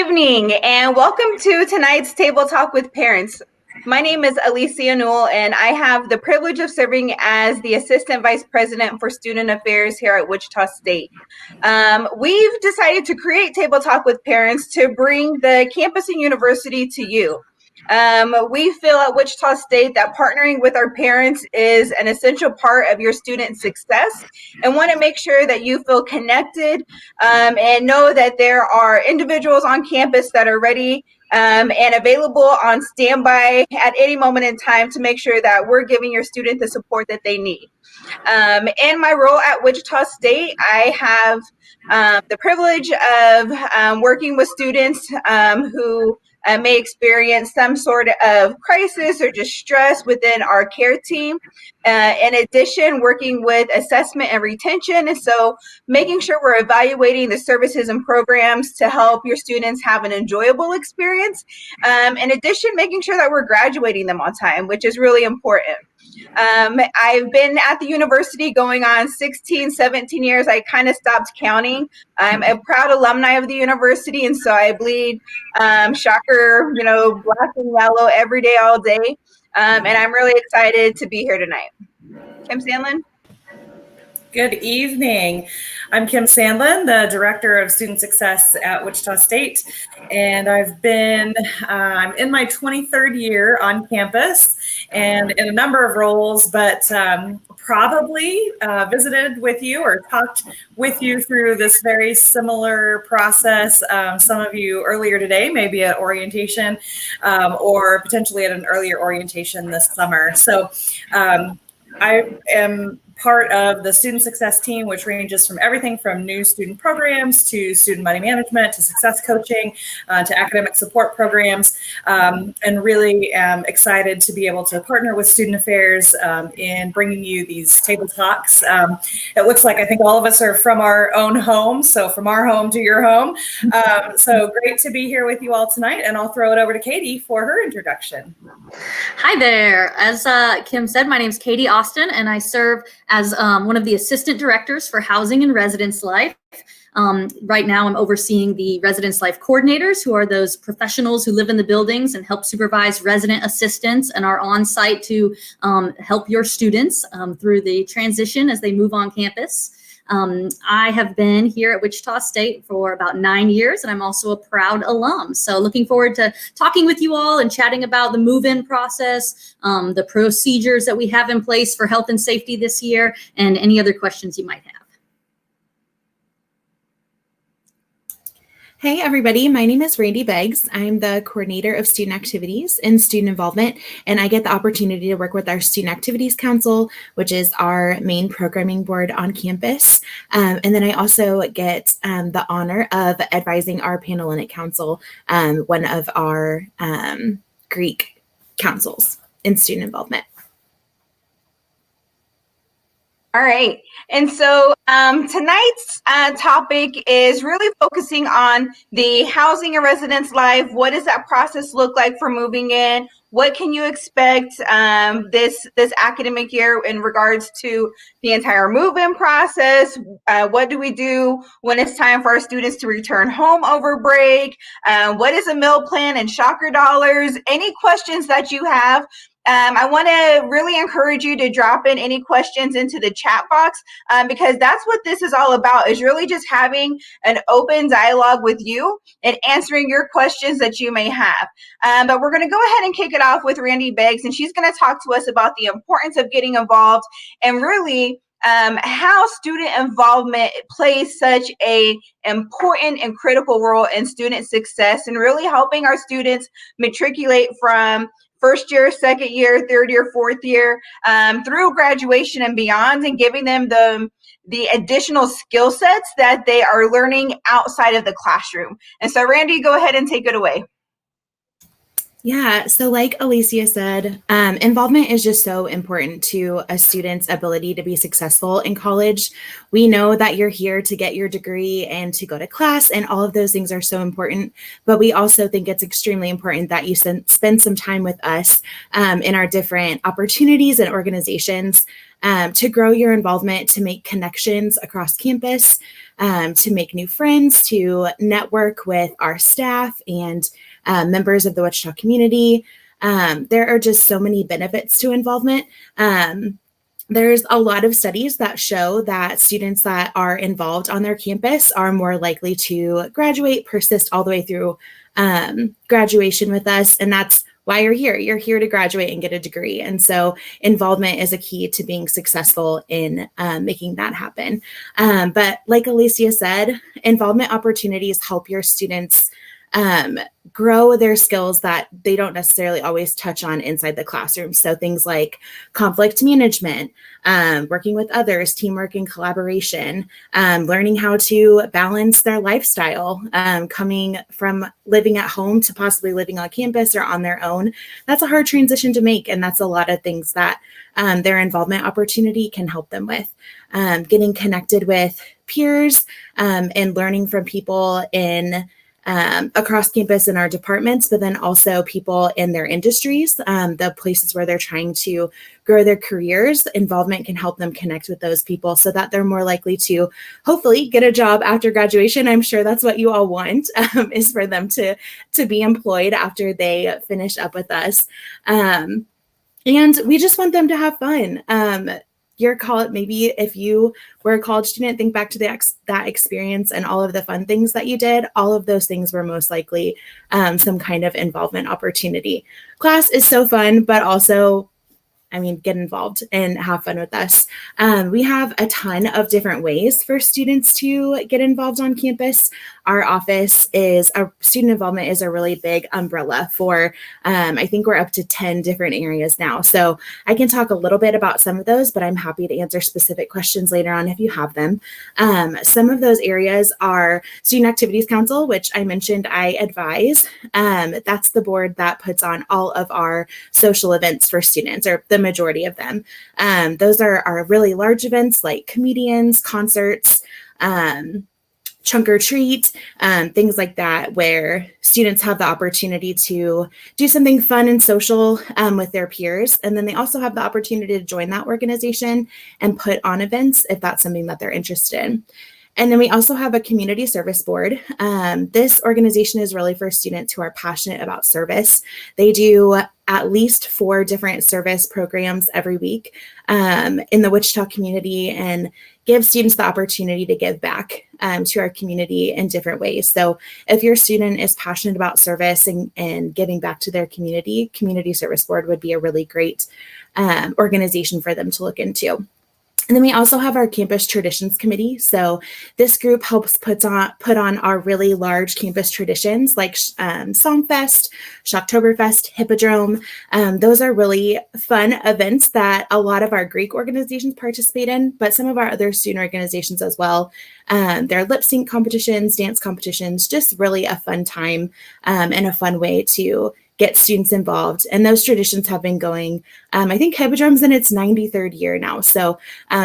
evening and welcome to tonight's Table Talk with Parents. My name is Alicia Newell and I have the privilege of serving as the Assistant Vice President for Student Affairs here at Wichita State. We've decided to create Table Talk with Parents to bring the campus and university to you. We feel at Wichita State that partnering with our parents is an essential part of your student success and want to make sure that you feel connected and know that there are individuals on campus that are ready and available on standby at any moment in time to make sure that we're giving your student the support that they need. In my role at Wichita State, I have the privilege of working with students who may experience some sort of crisis or distress within our care team. In addition, working with assessment and retention. And so making sure we're evaluating the services and programs to help your students have an enjoyable experience. In addition, making sure that we're graduating them on time, which is really important. I've been at the university going on 16, 17 years. I kind of stopped counting. I'm a proud alumni of the university, and so I bleed, shocker, black and yellow every day, all day. And I'm really excited to be here tonight. Kim Sandlin? Good evening. I'm Kim Sandlin, the Director of Student Success at Wichita State, and I've been in my 23rd year on campus and in a number of roles, but probably visited with you or talked with you through this very similar process. Some of you earlier today, maybe at orientation or potentially at an earlier orientation this summer. So I am part of the student success team, which ranges from everything from new student programs to student money management to success coaching to academic support programs, and really am excited to be able to partner with Student Affairs in bringing you these table talks. It looks like I think all of us are from our own home, so from our home to your home. So great to be here with you all tonight, and I'll throw it over to Katie for her introduction. Hi there. As Kim said, my name is Katie Austin, and I serve as one of the assistant directors for housing and residence life. Right now I'm overseeing the residence life coordinators, who are those professionals who live in the buildings and help supervise resident assistants and are on site to help your students through the transition as they move on campus. I have been here at Wichita State for about 9 years, and I'm also a proud alum. So looking forward to talking with you all and chatting about the move-in process, the procedures that we have in place for health and safety this year, and any other questions you might have. Hey everybody, my name is Randy Beggs. I'm the coordinator of student activities and student involvement, and I get the opportunity to work with our Student Activities Council, which is our main programming board on campus. And then I also get the honor of advising our Panhellenic Council, one of our Greek councils in student involvement. All right. And so tonight's topic is really focusing on the housing and residence life. What does that process look like for moving in? What can you expect this academic year in regards to the entire move-in process? What do we do when it's time for our students to return home over break? What is a meal plan and shocker dollars? Any questions that you have? I want to really encourage you to drop in any questions into the chat box because that's what this is all about, is really just having an open dialogue with you and answering your questions that you may have. But we're going to go ahead and kick it off with Randy Beggs, and she's going to talk to us about the importance of getting involved and really how student involvement plays such a important and critical role in student success and really helping our students matriculate from first year, second year, third year, fourth year, through graduation and beyond, and giving them the additional skill sets that they are learning outside of the classroom. And so, Randy, go ahead and take it away. Yeah, so like Alicia said, involvement is just so important to a student's ability to be successful in college. We know that you're here to get your degree and to go to class, and all of those things are so important. But we also think it's extremely important that you spend some time with us in our different opportunities and organizations. to grow your involvement, to make connections across campus, to make new friends, to network with our staff and members of the Wichita community. There are just so many benefits to involvement. There's a lot of studies that show that students that are involved on their campus are more likely to graduate, persist all the way through graduation with us. And that's why you're here. You're here to graduate and get a degree. And so involvement is a key to being successful in making that happen. But like Alicia said, involvement opportunities help your students grow their skills that they don't necessarily always touch on inside the classroom. So things like conflict management, working with others, teamwork and collaboration, learning how to balance their lifestyle, coming from living at home to possibly living on campus or on their own. That's a hard transition to make. And that's a lot of things that their involvement opportunity can help them with. Getting connected with peers and learning from people in across campus in our departments, but then also people in their industries, the places where they're trying to grow their careers. Involvement can help them connect with those people so that they're more likely to hopefully get a job after graduation. I'm sure that's what you all want, is for them to be employed after they finish up with us. And we just want them to have fun. Your college, maybe if you were a college student, think back to that experience and all of the fun things that you did. All of those things were most likely some kind of involvement opportunity. Class is so fun, but also, get involved and have fun with us. We have a ton of different ways for students to get involved on campus. Our student involvement is a really big umbrella for, I think we're up to 10 different areas now. So I can talk a little bit about some of those, but I'm happy to answer specific questions later on if you have them. Some of those areas are Student Activities Council, which I mentioned I advise. That's the board that puts on all of our social events for students, or the majority of them. Those are really large events like comedians, concerts, trunk or treat, things like that, where students have the opportunity to do something fun and social with their peers. And then they also have the opportunity to join that organization and put on events if that's something that they're interested in. And then we also have a community service board. This organization is really for students who are passionate about service. They do at least 4 different service programs every week in the Wichita community and give students the opportunity to give back to our community in different ways. So if your student is passionate about service and giving back to their community, Community Service Board would be a really great organization for them to look into. And then we also have our Campus Traditions Committee. So this group helps put on our really large campus traditions like Songfest, Shocktoberfest, Hippodrome. Those are really fun events that a lot of our Greek organizations participate in, but some of our other student organizations as well. They're lip sync competitions, dance competitions, just really a fun time and a fun way to get students involved. And those traditions have been going, I think Hippodrome's in its 93rd year now. So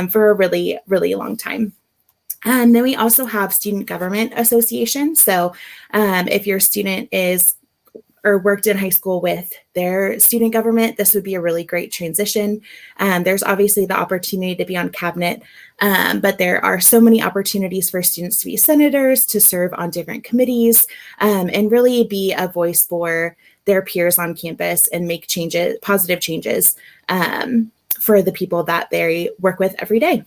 for a really, really long time. And then we also have Student Government Association. So if your student is or worked in high school with their student government, this would be a really great transition. There's obviously the opportunity to be on cabinet, but there are so many opportunities for students to be senators, to serve on different committees, and really be a voice for their peers on campus and make changes, positive changes for the people that they work with every day.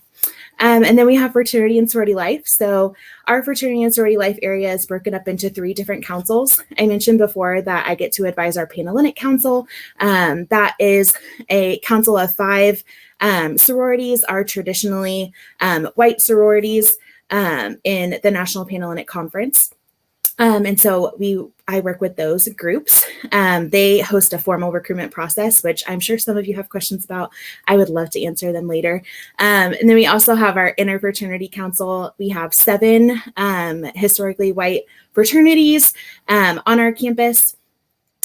And then we have fraternity and sorority life. So our fraternity and sorority life area is broken up into 3 different councils. I mentioned before that I get to advise our Panhellenic Council. That is a council of 5 sororities, are traditionally white sororities in the National Panhellenic Conference. And so I work with those groups. They host a formal recruitment process, which I'm sure some of you have questions about. I would love to answer them later. And then we also have our interfraternity council. We have 7 historically white fraternities on our campus.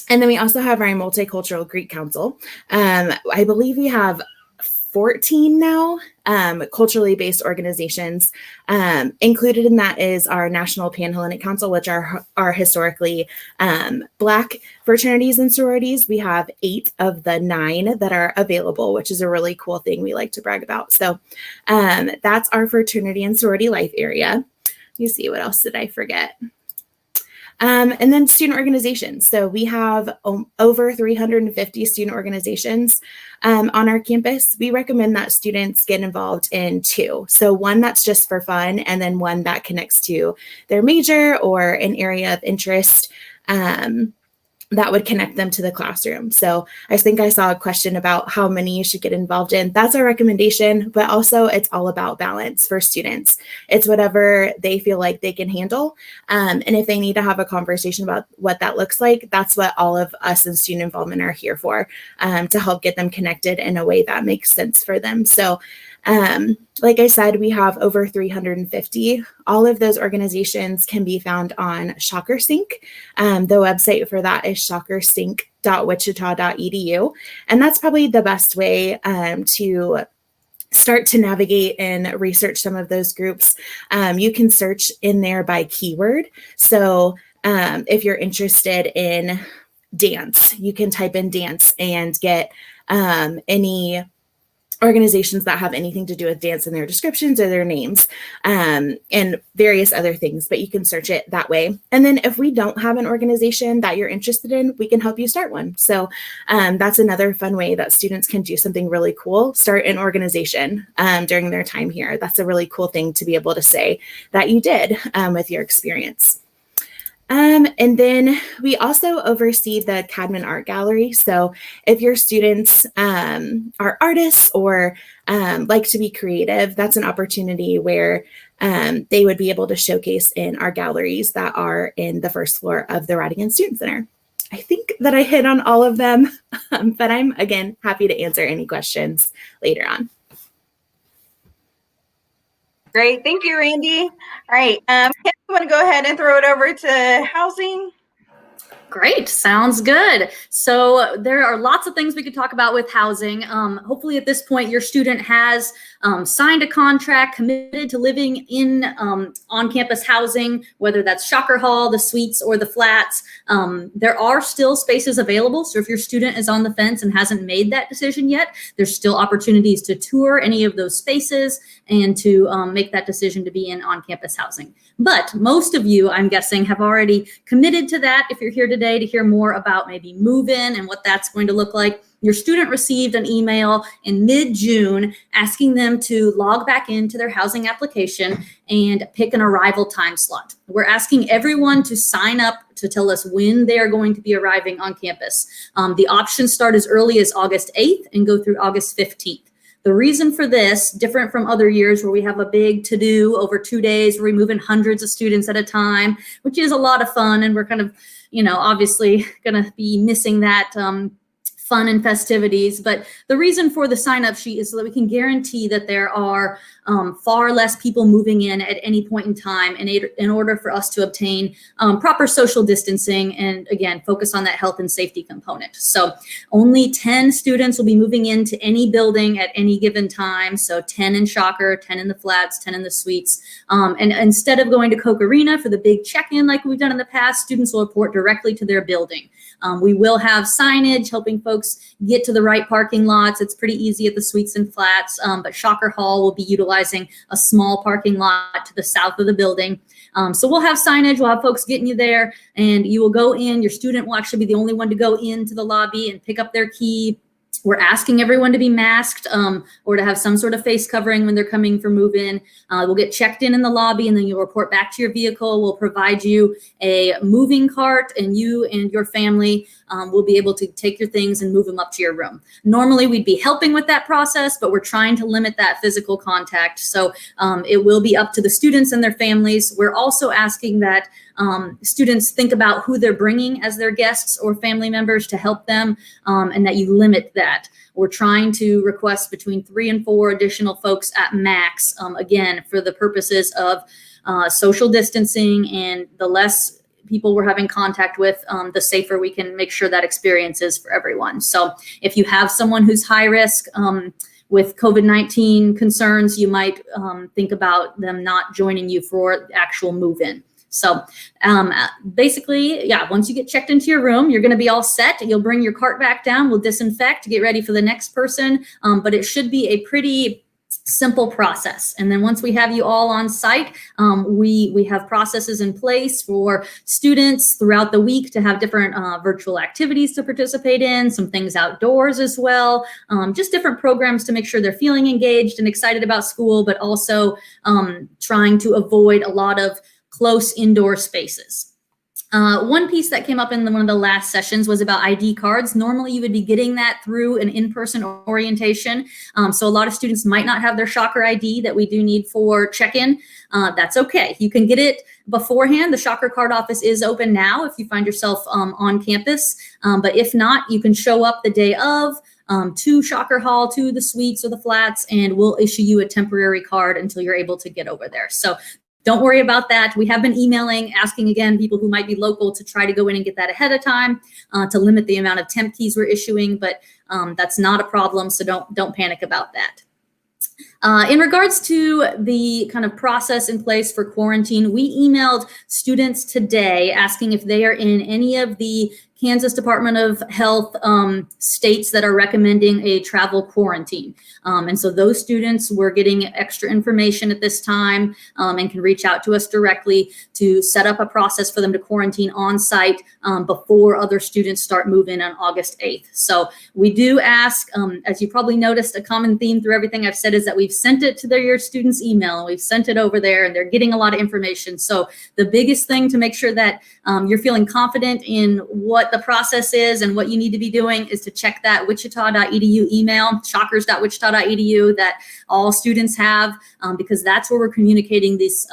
And then we also have our multicultural Greek council. I believe we have 14 now, culturally based organizations. Included in that is our National Panhellenic Council, which are historically Black fraternities and sororities. We have 8 of the 9 that are available, which is a really cool thing we like to brag about. So that's our fraternity and sorority life area. You see, what else did I forget? And then student organizations. So we have over 350 student organizations on our campus. We recommend that students get involved in 2. So one that's just for fun, and then one that connects to their major or an area of interest that would connect them to the classroom. So I think I saw a question about how many you should get involved in. That's our recommendation, but also it's all about balance for students. It's whatever they feel like they can handle. And if they need to have a conversation about what that looks like, that's what all of us in student involvement are here for, to help get them connected in a way that makes sense for them. So like I said, we have over 350. All of those organizations can be found on ShockerSync. The website for that is shockersync.wichita.edu. And that's probably the best way to start to navigate and research some of those groups. You can search in there by keyword. So if you're interested in dance, you can type in dance and get any organizations that have anything to do with dance in their descriptions or their names, and various other things, but you can search it that way. And then if we don't have an organization that you're interested in, we can help you start one. So that's another fun way that students can do something really cool, start an organization during their time here. That's a really cool thing to be able to say that you did with your experience. And then we also oversee the Cadman Art Gallery. So if your students are artists or like to be creative, that's an opportunity where they would be able to showcase in our galleries that are in the first floor of the Radigan Student Center. I think that I hit on all of them, but I'm, again, happy to answer any questions later on. Great. Thank you, Randy. All right. Kim, you want to go ahead and throw it over to housing? Great. Sounds good. So there are lots of things we could talk about with housing. Hopefully at this point, your student has signed a contract, committed to living in on-campus housing, whether that's Shocker Hall, the suites, or the flats. There are still spaces available. So if your student is on the fence and hasn't made that decision yet, there's still opportunities to tour any of those spaces and to make that decision to be in on-campus housing. But most of you, I'm guessing, have already committed to that. If you're here today to hear more about maybe move-in and what that's going to look like, your student received an email in mid-June asking them to log back into their housing application and pick an arrival time slot. We're asking everyone to sign up to tell us when they are going to be arriving on campus. The options start as early as August 8th and go through August 15th. The reason for this, different from other years where we have a big to-do over 2 days, where we move in hundreds of students at a time, which is a lot of fun, and we're kind of, obviously going to be missing that fun and festivities. But the reason for the sign-up sheet is so that we can guarantee that there are far less people moving in at any point in time in order for us to obtain proper social distancing and, again, focus on that health and safety component. So only 10 students will be moving into any building at any given time. So 10 in Shocker, 10 in the flats, 10 in the suites. And instead of going to Coke Arena for the big check-in like we've done in the past, students will report directly to their building. We will have signage helping folks get to the right parking lots. It's pretty easy at the suites and flats, but Shocker Hall will be utilizing a small parking lot to the south of the building. So we'll have signage, we'll have folks getting you there, and you will go in. Your student will actually be the only one to go into the lobby and pick up their key. We're asking everyone to be masked or to have some sort of face covering when they're coming for move-in. We'll get checked in the lobby, and then you'll report back to your vehicle. We'll provide you a moving cart, and you and your family will be able to take your things and move them up to your room. Normally, we'd be helping with that process, but we're trying to limit that physical contact. So it will be up to the students and their families. We're also asking that students think about who they're bringing as their guests or family members to help them, and that you limit that. We're trying to request between 3 and 4 additional folks at max, again, for the purposes of social distancing, and the less people we're having contact with, the safer we can make sure that experience is for everyone. So if you have someone who's high risk, with COVID-19 concerns, you might think about them not joining you for the actual move-in. So basically, yeah, once you get checked into your room, you're going to be all set. You'll bring your cart back down. We'll disinfect, get ready for the next person. But it should be a pretty simple process. And then once we have you all on site, we have processes in place for students throughout the week to have different virtual activities to participate in, some things outdoors as well, just different programs to make sure they're feeling engaged and excited about school, but also trying to avoid a lot of close indoor spaces. One piece that came up in one of the last sessions was about ID cards. Normally, you would be getting that through an in-person orientation. So a lot of students might not have their Shocker ID that we do need for check-in. That's okay. You can get it beforehand. The Shocker card office is open now if you find yourself on campus. But if not, you can show up the day of to Shocker Hall, to the suites or the flats, and we'll issue you a temporary card until you're able to get over there. So don't worry about that. We have been emailing, asking again, people who might be local to try to go in and get that ahead of time to limit the amount of temp keys we're issuing, but that's not a problem, so don't panic about that. In regards to the kind of process in place for quarantine, we emailed students today asking if they are in any of the Kansas Department of Health states that are recommending a travel quarantine. And so those students were getting extra information at this time and can reach out to us directly to set up a process for them to quarantine on site before other students start moving on August 8th. So we do ask, as you probably noticed, a common theme through everything I've said is that we've sent it to your students' email and we've sent it over there and they're getting a lot of information. So the biggest thing to make sure that you're feeling confident in what the process is and what you need to be doing is to check that wichita.edu email, shockers.wichita.edu, that all students have, because that's where we're communicating this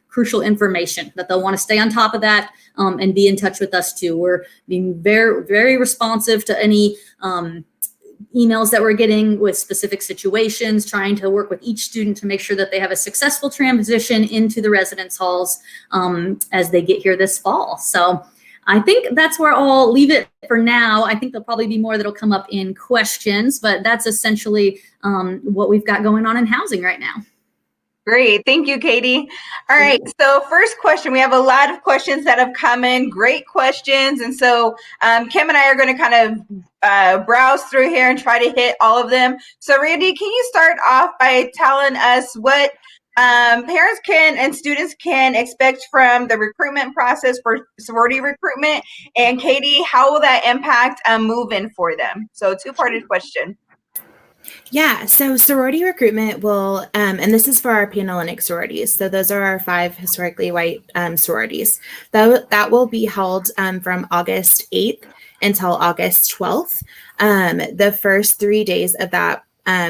crucial information, that they'll want to stay on top of that and be in touch with us too. We're being very, very responsive to any emails that we're getting with specific situations, trying to work with each student to make sure that they have a successful transition into the residence halls as they get here this fall. So I think that's where I'll leave it for now. I think there'll probably be more that'll come up in questions, but that's essentially what we've got going on in housing right now. Great. Thank you, Katie. All right. So first question, we have a lot of questions that have come in, great questions. And so Kim and I are going to kind of browse through here and try to hit all of them. So Randy, can you start off by telling us what parents can and students can expect from the recruitment process for sorority recruitment? And Katie, how will that impact move-in for them? So two-parted question. Yeah, so sorority recruitment will, and this is for our Panhellenic sororities. So those are our 5 historically white sororities. That will be held from August 8th until August 12th. The first 3 days of that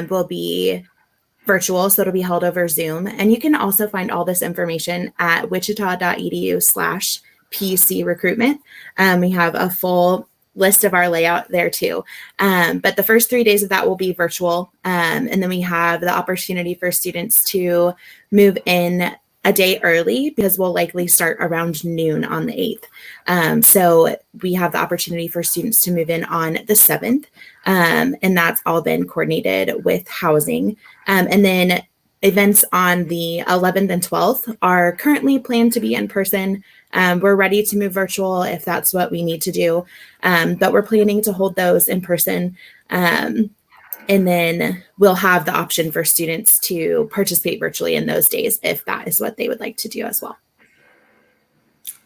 will be virtual, so it'll be held over Zoom. And you can also find all this information at wichita.edu/PC recruitment. We have a full list of our layout there too. But the first 3 days of that will be virtual. And then we have the opportunity for students to move in a day early because we'll likely start around noon on the 8th. So we have the opportunity for students to move in on the 7th. And that's all been coordinated with housing. And then events on the 11th and 12th are currently planned to be in person. We're ready to move virtual if that's what we need to do. But we're planning to hold those in person. And then we'll have the option for students to participate virtually in those days if that is what they would like to do as well.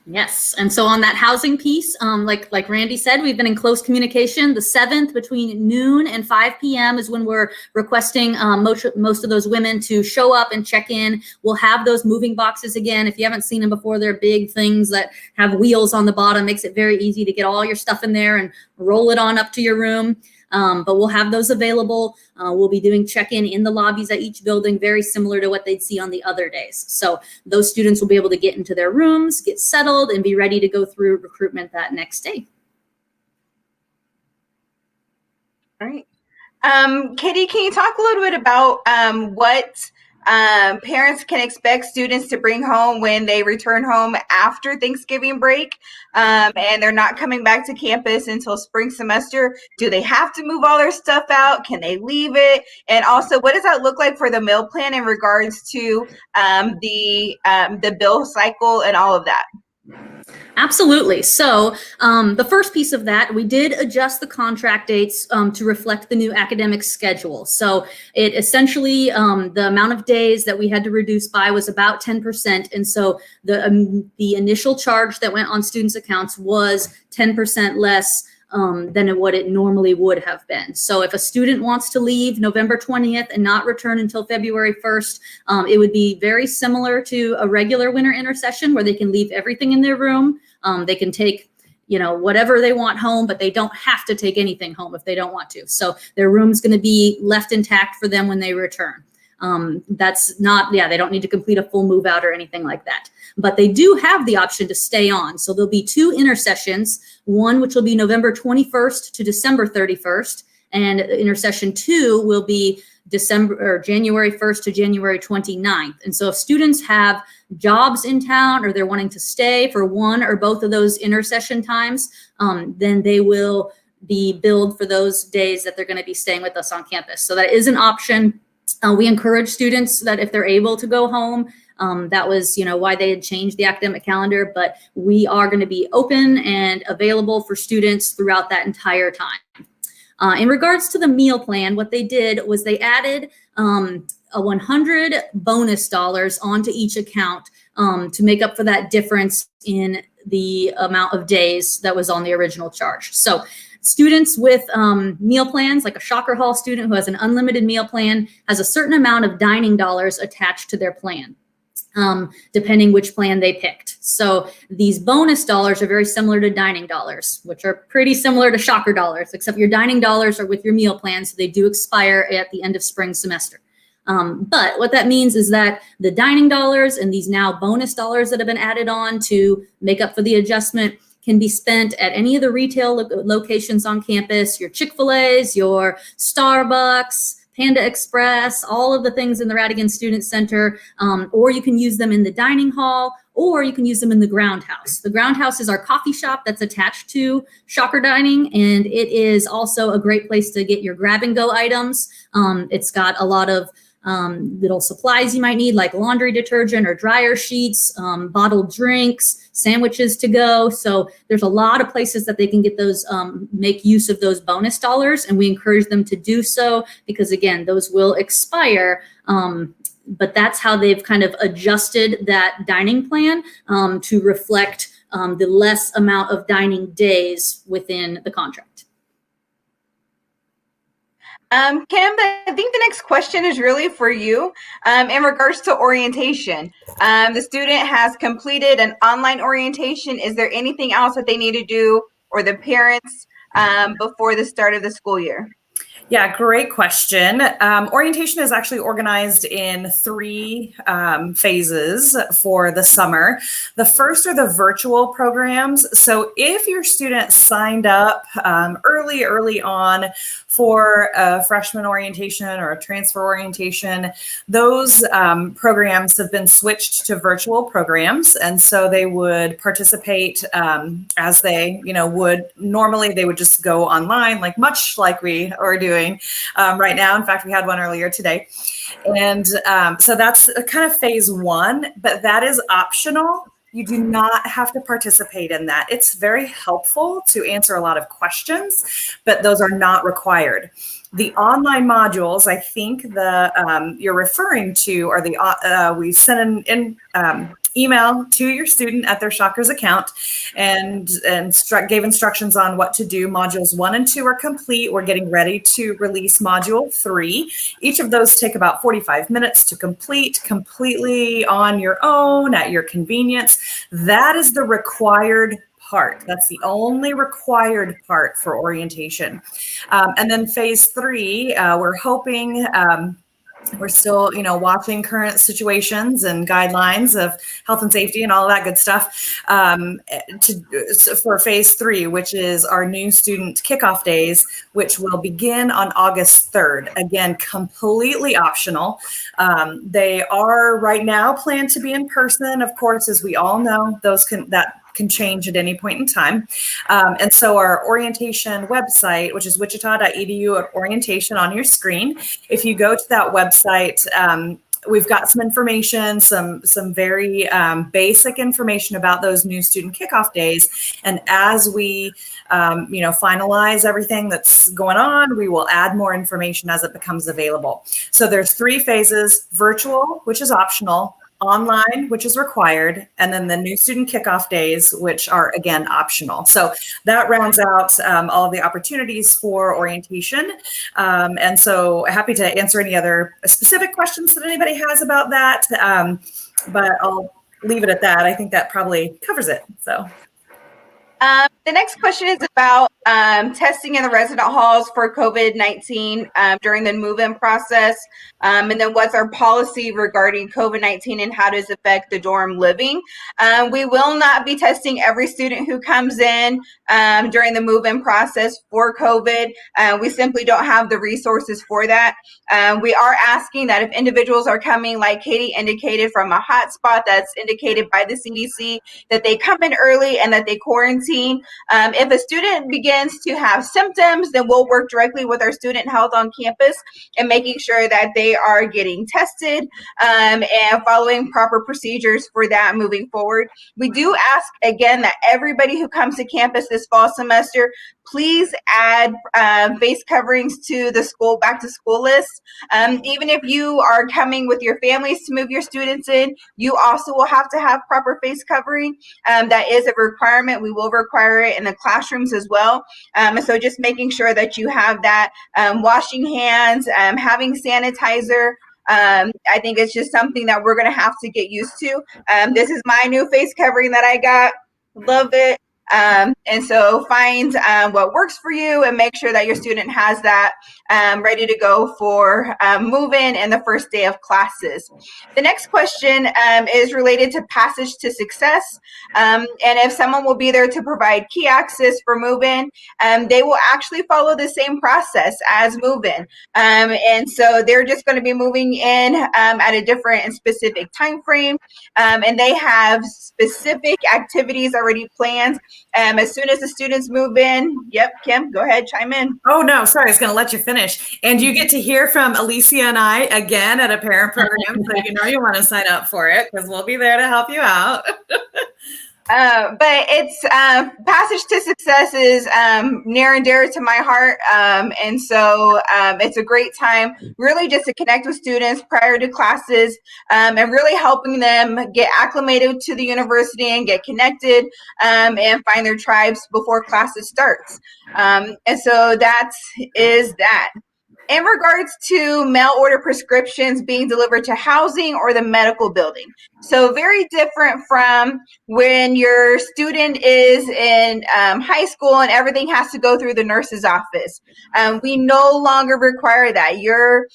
Yes. And so on that housing piece, like Randy said, we've been in close communication. The 7th between noon and 5 p.m. is when we're requesting most of those women to show up and check in. We'll have those moving boxes again. If you haven't seen them before, they're big things that have wheels on the bottom. Makes it very easy to get all your stuff in there and roll it on up to your room. But we'll have those available. We'll be doing check-in in the lobbies at each building, very similar to what they'd see on the other days. So those students will be able to get into their rooms, get settled, and be ready to go through recruitment that next day. All right. Katie, can you talk a little bit about what Parents can expect students to bring home when they return home after Thanksgiving break, and they're not coming back to campus until spring semester. Do they have to move all their stuff out? Can they leave it? And also, what does that look like for the meal plan in regards to the bill cycle and all of that? Absolutely. So the first piece of that, we did adjust the contract dates to reflect the new academic schedule. So it essentially, the amount of days that we had to reduce by was about 10%. And so the initial charge that went on students' accounts was 10% less than what it normally would have been. So if a student wants to leave November 20th and not return until February 1st, it would be very similar to a regular winter intersession where they can leave everything in their room. They can take, whatever they want home, but they don't have to take anything home if they don't want to. So their room's going to be left intact for them when they return. That's not, they don't need to complete a full move out or anything like that. But they do have the option to stay on. So there'll be 2 intersessions, one which will be November 21st to December 31st, and intersession 2 will be January 1st to January 29th. And so if students have jobs in town or they're wanting to stay for one or both of those intersession times, then they will be billed for those days that they're going to be staying with us on campus. So that is an option. We encourage students that if they're able to go home, that was, why they had changed the academic calendar, but we are going to be open and available for students throughout that entire time. In regards to the meal plan, what they did was they added a 100 bonus dollars onto each account to make up for that difference in the amount of days that was on the original charge. So students with meal plans, like a Shocker Hall student who has an unlimited meal plan, has a certain amount of dining dollars attached to their plan, depending which plan they picked. So these bonus dollars are very similar to dining dollars, which are pretty similar to Shocker dollars, except your dining dollars are with your meal plan, so they do expire at the end of spring semester. But what that means is that the dining dollars and these now bonus dollars that have been added on to make up for the adjustment can be spent at any of the retail locations on campus, your Chick-fil-A's, your Starbucks, Panda Express, all of the things in the Radigan Student Center, or you can use them in the dining hall, or you can use them in the Ground House. The Ground House is our coffee shop that's attached to Shocker Dining, and it is also a great place to get your grab-and-go items. It's got a lot of little supplies you might need, like laundry detergent or dryer sheets, bottled drinks, sandwiches to go. So there's a lot of places that they can get those, make use of those bonus dollars, and we encourage them to do so because, again, those will expire. But that's how they've kind of adjusted that dining plan to reflect the less amount of dining days within the contract. Kim, I think the next question is really for you in regards to orientation. The student has completed an online orientation. Is there anything else that they need to do, or the parents, before the start of the school year? Yeah, great question. Orientation is actually organized in 3 phases for the summer. The first are the virtual programs. So if your student signed up early on for a freshman orientation or a transfer orientation, those programs have been switched to virtual programs. And so they would participate as they, would normally. They would just go online, much like we are doing right now. In fact, we had one earlier today. And so that's kind of phase 1, but that is optional. You do not have to participate in that. It's very helpful to answer a lot of questions, but those are not required. The online modules, I think you're referring to, are the we sent an email to your student at their Shockers account and gave instructions on what to do. Modules 1 and 2 are complete. We're getting ready to release module 3. Each of those take about 45 minutes to complete, completely on your own at your convenience. That is the required part. That's the only required part for orientation. And then phase 3, we're hoping We're still, watching current situations and guidelines of health and safety and all of that good stuff for phase 3, which is our new student kickoff days, which will begin on August 3rd. Again, completely optional. They are right now planned to be in person. Of course, as we all know, that can change at any point in time. And so our orientation website, which is wichita.edu/orientation on your screen. If you go to that website, we've got some information, some very basic information about those new student kickoff days. And as we, finalize everything that's going on, we will add more information as it becomes available. So there's 3 phases: virtual, which is optional; online, which is required; and then the new student kickoff days, which are, again, optional. So that rounds out all of the opportunities for orientation. And so happy to answer any other specific questions that anybody has about that. But I'll leave it at that. I think that probably covers it. So. The next question is about testing in the resident halls for COVID-19 during the move-in process. And then what's our policy regarding COVID-19 and how does it affect the dorm living? We will not be testing every student who comes in during the move-in process for COVID. We simply don't have the resources for that. We are asking that if individuals are coming, like Katie indicated, from a hotspot that's indicated by the CDC, that they come in early and that they quarantine. If a student begins to have symptoms, then we'll work directly with our student health on campus and making sure that they are getting tested and following proper procedures for that moving forward. We do ask, again, that everybody who comes to campus this fall semester, please add face coverings to the back to school list. Even if you are coming with your families to move your students in, you also will have to have proper face covering. That is a requirement. We will require it in the classrooms as well. And so just making sure that you have that, washing hands, having sanitizer. I think it's just something that we're going to have to get used to. This is my new face covering that I got. Love it. And so find what works for you and make sure that your student has that ready to go for move-in and the first day of classes. The next question is related to Passage to Success. And if someone will be there to provide key access for move-in, they will actually follow the same process as move-in. And so they're just going to be moving in at a different and specific time frame. And they have specific activities already planned. As soon as the students move in, yep, Kim, go ahead, chime in. Oh, no, sorry, I was going to let you finish. And you get to hear from Alicia and I again at a parent program, so you want to sign up for it because we'll be there to help you out. But it's Passage to Success is near and dear to my heart. And so it's a great time really just to connect with students prior to classes and really helping them get acclimated to the university and get connected and find their tribes before classes starts. And so that is that. In regards to mail order prescriptions being delivered to housing or the medical building. So very different from when your student is in high school and everything has to go through the nurse's office. We no longer require that. Your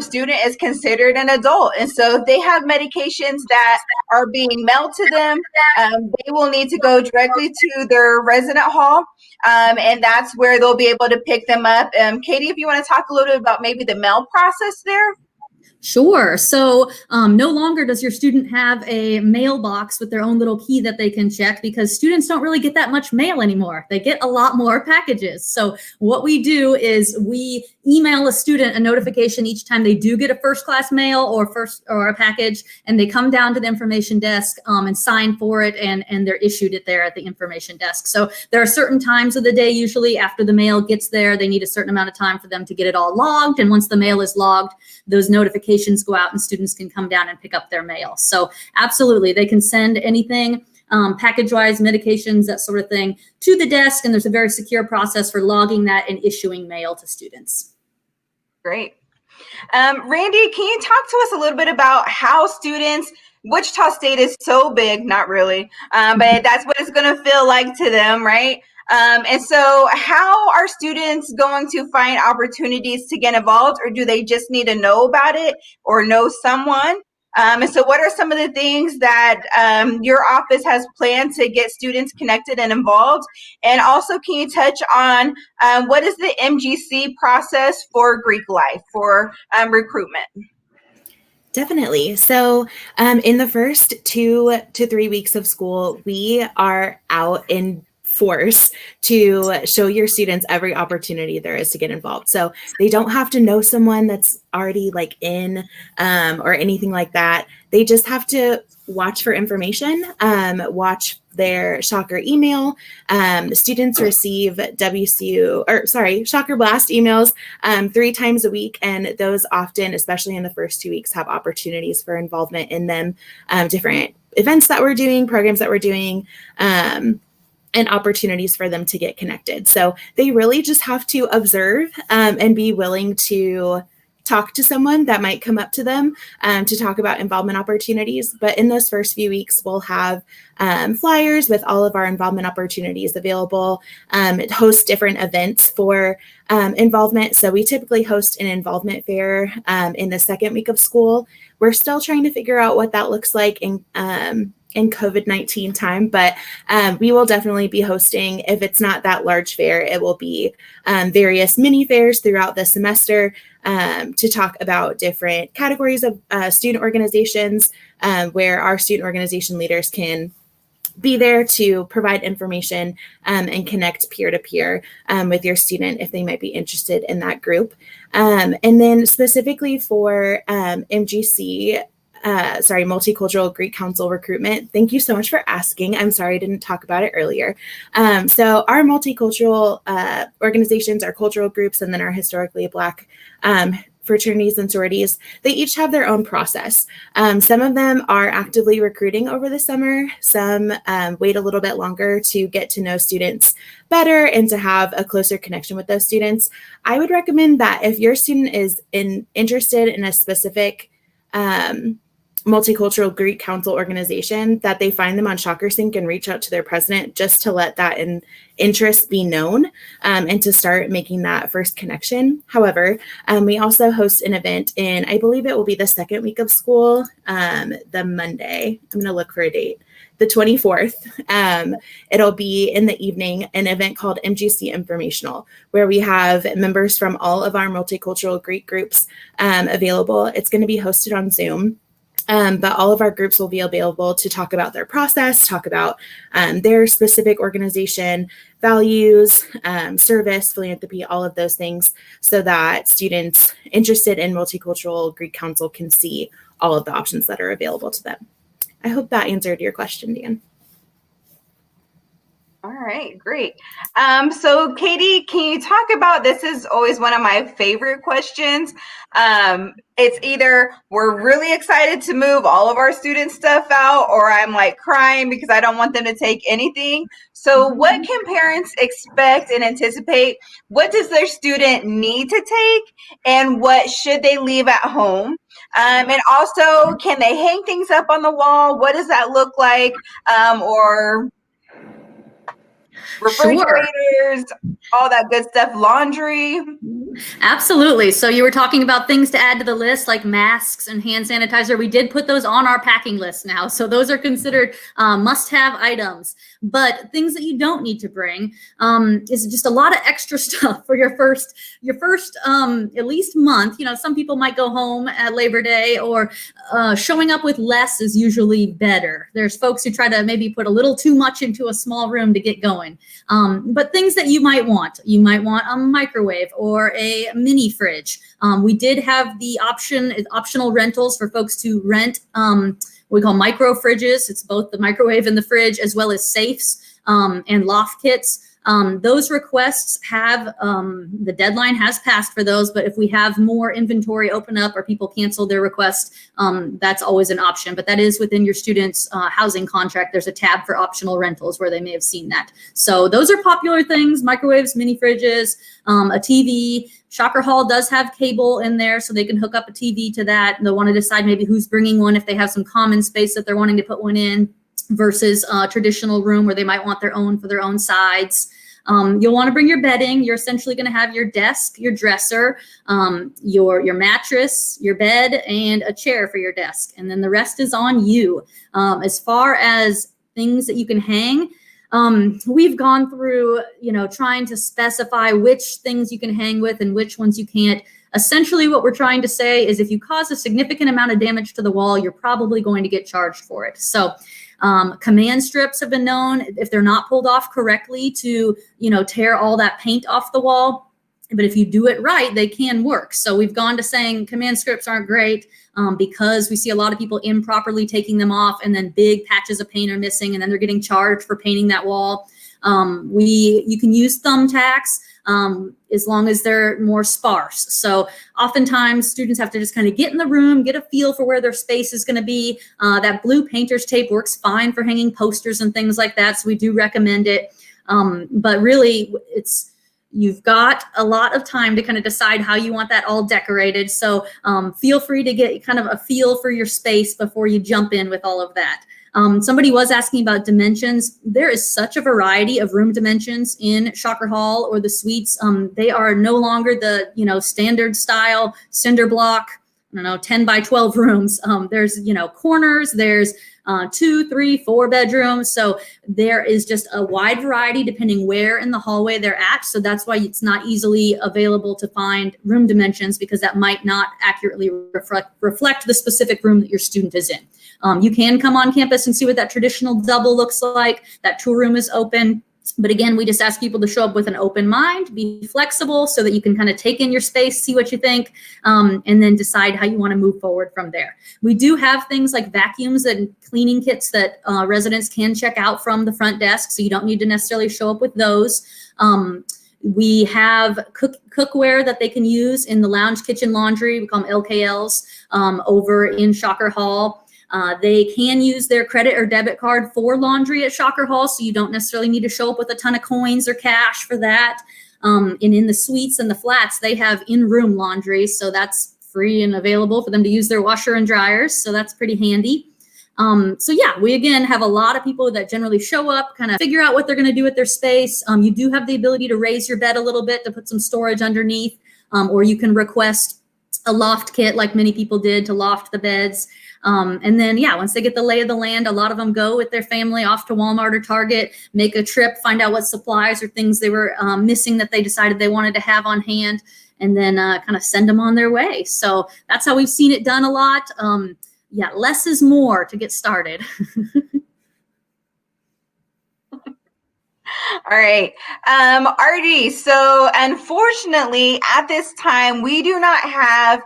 student is considered an adult. And so if they have medications that are being mailed to them, they will need to go directly to their resident hall. And that's where they'll be able to pick them up. Katie, if you want to talk a little bit about maybe the mail process there. Sure. So no longer does your student have a mailbox with their own little key that they can check because students don't really get that much mail anymore. They get a lot more packages. So what we do is we email a student a notification each time they do get a first class mail or a package, and they come down to the information desk and sign for it, and they're issued it there at the information desk. So there are certain times of the day, usually after the mail gets there, they need a certain amount of time for them to get it all logged. And once the mail is logged, those notifications go out and students can come down and pick up their mail. So absolutely, they can send anything, package-wise, medications, that sort of thing, to the desk. And there's a very secure process for logging that and issuing mail to students. Great. Randy, can you talk to us a little bit about how students, Wichita State is so big, not really, but that's what it's going to feel like to them, right? And so how are students going to find opportunities to get involved, or do they just need to know about it or know someone? And so what are some of the things that your office has planned to get students connected and involved? And also, can you touch on what is the MGC process for Greek life, for recruitment? Definitely. So, in the first 2 to 3 weeks of school, we are out in force to show your students every opportunity there is to get involved. So they don't have to know someone that's already like in or anything like that. They just have to watch for information, watch their Shocker email. Students receive Shocker Blast emails 3 times a week. And those often, especially in the first 2 weeks, have opportunities for involvement in them, different events that we're doing, programs that we're doing, and opportunities for them to get connected. So they really just have to observe and be willing to talk to someone that might come up to them to talk about involvement opportunities. But in those first few weeks, we'll have flyers with all of our involvement opportunities available, host different events for involvement. So we typically host an involvement fair in the second week of school. We're still trying to figure out what that looks like in COVID-19 time, but we will definitely be hosting, if it's not that large fair, it will be various mini fairs throughout the semester to talk about different categories of student organizations where our student organization leaders can be there to provide information and connect peer-to-peer with your student if they might be interested in that group. And then specifically for MGC, Multicultural Greek Council recruitment. Thank you so much for asking. I'm sorry I didn't talk about it earlier. So our multicultural organizations, our cultural groups, and then our historically Black fraternities and sororities, they each have their own process. Some of them are actively recruiting over the summer. Some wait a little bit longer to get to know students better and to have a closer connection with those students. I would recommend that if your student is interested in a specific Multicultural Greek Council organization, that they find them on ShockerSync and reach out to their president just to let that interest be known and to start making that first connection. However, we also host an event in, I believe it will be the second week of school, the Monday. I'm going to look for a date. The 24th. It'll be in the evening, an event called MGC Informational, where we have members from all of our multicultural Greek groups available. It's going to be hosted on Zoom. But all of our groups will be available to talk about their process, talk about their specific organization, values, service, philanthropy, all of those things, so that students interested in Multicultural Greek Council can see all of the options that are available to them. I hope that answered your question, Dan. All right, great. So Katie, can you talk about, this is always one of my favorite questions. It's either we're really excited to move all of our student stuff out, or I'm like crying because I don't want them to take anything. So what can parents expect and anticipate? What does their student need to take, and what should they leave at home? And also, can they hang things up on the wall? What does that look like? Or refrigerators, all that good stuff, laundry. Absolutely. So you were talking about things to add to the list, like masks and hand sanitizer. We did put those on our packing list now. So those are considered must-have items. But things that you don't need to bring is just a lot of extra stuff for your first at least month. You know, some people might go home at Labor Day, or showing up with less is usually better. There's folks who try to maybe put a little too much into a small room to get going. But things that you might want a microwave or a mini fridge. We did have the optional rentals for folks to rent what we call micro fridges. It's both the microwave and the fridge, as well as safes and loft kits. Those requests have, the deadline has passed for those, but if we have more inventory open up or people cancel their request, that's always an option. But that is within your student's housing contract. There's a tab for optional rentals where they may have seen that. So those are popular things: microwaves, mini fridges, a TV. Shocker Hall does have cable in there, so they can hook up a TV to that. They'll want to decide maybe who's bringing one, if they have some common space that they're wanting to put one in, versus a traditional room where they might want their own for their own sides. You'll want to bring your bedding. You're essentially going to have your desk, your dresser, your mattress, your bed, and a chair for your desk. And then the rest is on you. As far as things that you can hang, we've gone through, trying to specify which things you can hang with and which ones you can't. Essentially, what we're trying to say is if you cause a significant amount of damage to the wall, you're probably going to get charged for it. So command strips have been known, if they're not pulled off correctly, to, tear all that paint off the wall. But if you do it right, they can work. So we've gone to saying command strips aren't great because we see a lot of people improperly taking them off, and then big patches of paint are missing, and then they're getting charged for painting that wall. You can use thumbtacks as long as they're more sparse. So oftentimes students have to just kind of get in the room, get a feel for where their space is going to be. That blue painter's tape works fine for hanging posters and things like that. So we do recommend it. But really, you've got a lot of time to kind of decide how you want that all decorated. So feel free to get kind of a feel for your space before you jump in with all of that. Somebody was asking about dimensions. There is such a variety of room dimensions in Shocker Hall or the suites. They are no longer the, standard style cinder block, 10 by 12 rooms. There's, corners, there's 2, 3, 4 bedrooms. So there is just a wide variety depending where in the hallway they're at. So that's why it's not easily available to find room dimensions, because that might not accurately reflect the specific room that your student is in. You can come on campus and see what that traditional double looks like. That tour room is open. But again, we just ask people to show up with an open mind, be flexible so that you can kind of take in your space, see what you think, and then decide how you want to move forward from there. We do have things like vacuums and cleaning kits that residents can check out from the front desk, so you don't need to necessarily show up with those. We have cookware that they can use in the lounge, kitchen, laundry. We call them LKLs over in Shocker Hall. They can use their credit or debit card for laundry at Shocker Hall, so you don't necessarily need to show up with a ton of coins or cash for that. And in the suites and the flats, they have in-room laundry, so that's free and available for them to use their washer and dryers, so that's pretty handy. So yeah, we again have a lot of people that generally show up, kind of figure out what they're going to do with their space. You do have the ability to raise your bed a little bit to put some storage underneath, or you can request a loft kit like many people did to loft the beds. And then, yeah, once they get the lay of the land, a lot of them go with their family off to Walmart or Target, make a trip, find out what supplies or things they were missing that they decided they wanted to have on hand, and then kind of send them on their way. So that's how we've seen it done a lot. Yeah, less is more to get started. All right. Artie, so unfortunately at this time, we do not have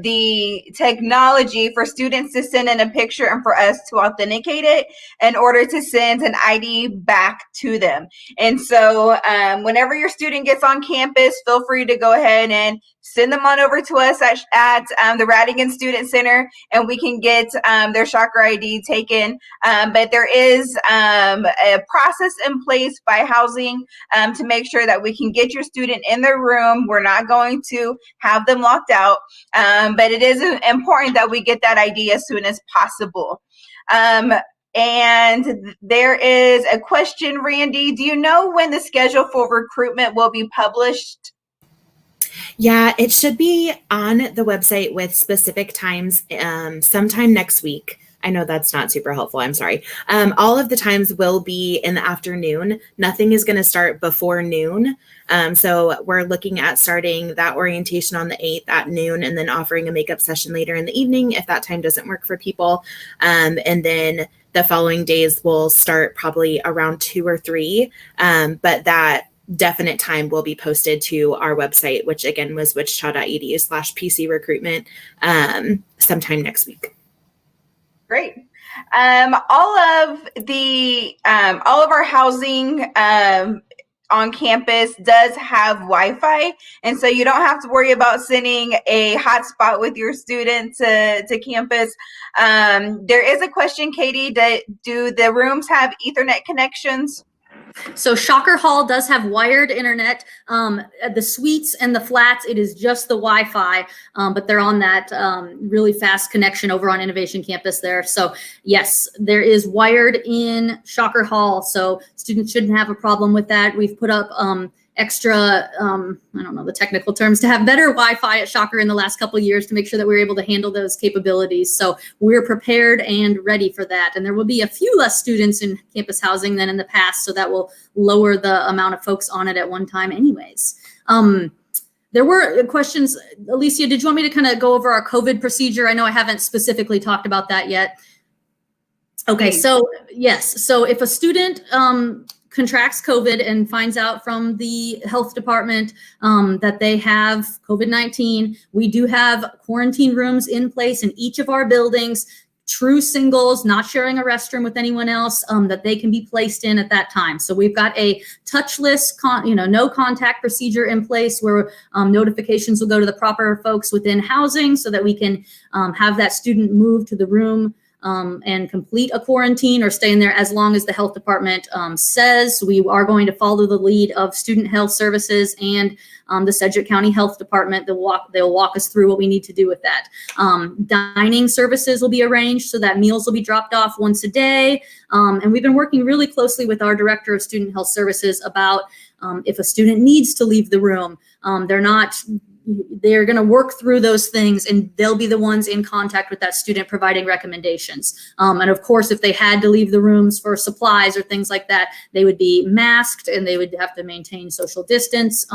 the technology for students to send in a picture and for us to authenticate it in order to send an ID back to them. And so whenever your student gets on campus, feel free to go ahead and send them on over to us at the Radigan Student Center, and we can get their Shocker ID taken. But there is a process in place by housing to make sure that we can get your student in their room. We're not going to have them locked out, but it is important that we get that ID as soon as possible. And there is a question, Randy. Do you know when the schedule for recruitment will be published? Yeah, it should be on the website with specific times sometime next week. I know that's not super helpful. I'm sorry. All of the times will be in the afternoon. Nothing is going to start before noon. So we're looking at starting that orientation on the 8th at noon, and then offering a makeup session later in the evening if that time doesn't work for people. And then the following days will start probably around 2 or 3. But that definite time will be posted to our website, which again was wichita.edu/PC recruitment sometime next week. Great. All of our housing on campus does have Wi-Fi, and so you don't have to worry about sending a hotspot with your student to campus. There is a question, Katie, do the rooms have Ethernet connections? So Shocker Hall does have wired internet. At the suites and the flats, it is just the Wi-Fi, but they're on that really fast connection over on Innovation Campus there. So yes, there is wired in Shocker Hall. So students shouldn't have a problem with that. We've put up extra, I don't know the technical terms, to have better Wi-Fi at Shocker in the last couple of years to make sure that we're able to handle those capabilities. So we're prepared and ready for that. And there will be a few less students in campus housing than in the past, so that will lower the amount of folks on it at one time anyways. There were questions. Alicia, did you want me to kind of go over our COVID procedure? I know I haven't specifically talked about that yet. Okay, so yes. So if a student contracts COVID and finds out from the health department that they have COVID-19, we do have quarantine rooms in place in each of our buildings, true singles, not sharing a restroom with anyone else, that they can be placed in at that time. So we've got a touchless, no contact procedure in place where notifications will go to the proper folks within housing so that we can have that student move to the room and complete a quarantine or stay in there as long as the health department says. We are going to follow the lead of Student Health Services and the Sedgwick County Health Department. They'll walk us through what we need to do with that. Dining services will be arranged so that meals will be dropped off once a day. And we've been working really closely with our Director of Student Health Services about if a student needs to leave the room, they're going to work through those things, and they'll be the ones in contact with that student providing recommendations. And of course, if they had to leave the rooms for supplies or things like that, they would be masked and they would have to maintain social distance.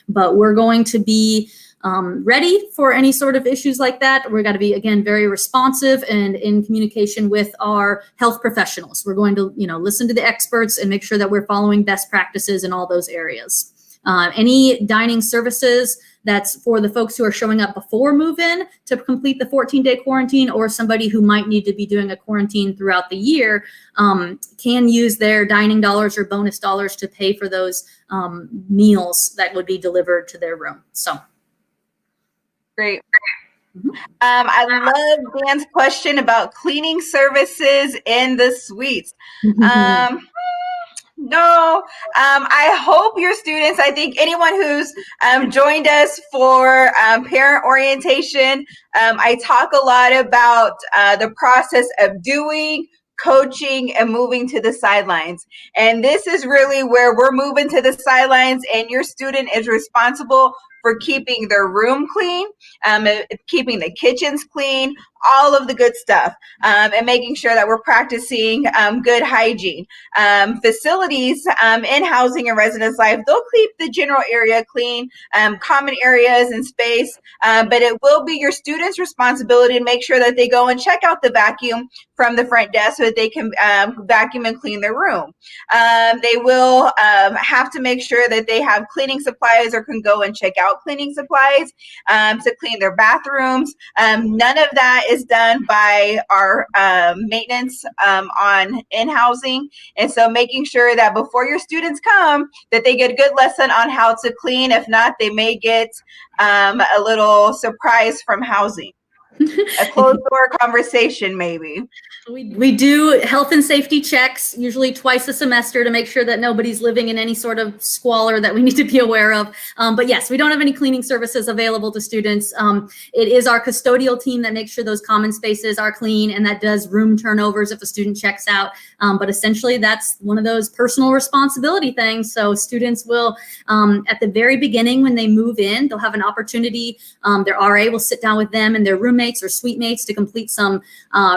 But we're going to be ready for any sort of issues like that. We're got to be, again, very responsive and in communication with our health professionals. We're going to, listen to the experts and make sure that we're following best practices in all those areas. Any dining services that's for the folks who are showing up before move-in to complete the 14-day quarantine, or somebody who might need to be doing a quarantine throughout the year, can use their dining dollars or bonus dollars to pay for those meals that would be delivered to their room. So. Great. I love Dan's question about cleaning services in the suites. No, I hope your students, I think anyone who's joined us for parent orientation, I talk a lot about the process of doing, coaching, and moving to the sidelines. And this is really where we're moving to the sidelines, and your student is responsible for keeping their room clean, keeping the kitchens clean, all of the good stuff, and making sure that we're practicing good hygiene. Facilities in housing and residence life, they'll keep the general area clean, common areas and space, but it will be your students' responsibility to make sure that they go and check out the vacuum from the front desk so that they can vacuum and clean their room. They will have to make sure that they have cleaning supplies or can go and check out cleaning supplies to clean their bathrooms. None of that is done by our maintenance in housing. And so making sure that before your students come, that they get a good lesson on how to clean. If not, they may get a little surprise from housing. A closed door conversation, maybe. We do health and safety checks usually twice a semester to make sure that nobody's living in any sort of squalor that we need to be aware of. But yes, we don't have any cleaning services available to students. It is our custodial team that makes sure those common spaces are clean and that does room turnovers if a student checks out. But essentially, that's one of those personal responsibility things. So students will, at the very beginning when they move in, they'll have an opportunity. Their RA will sit down with them and their roommates or suite mates to complete some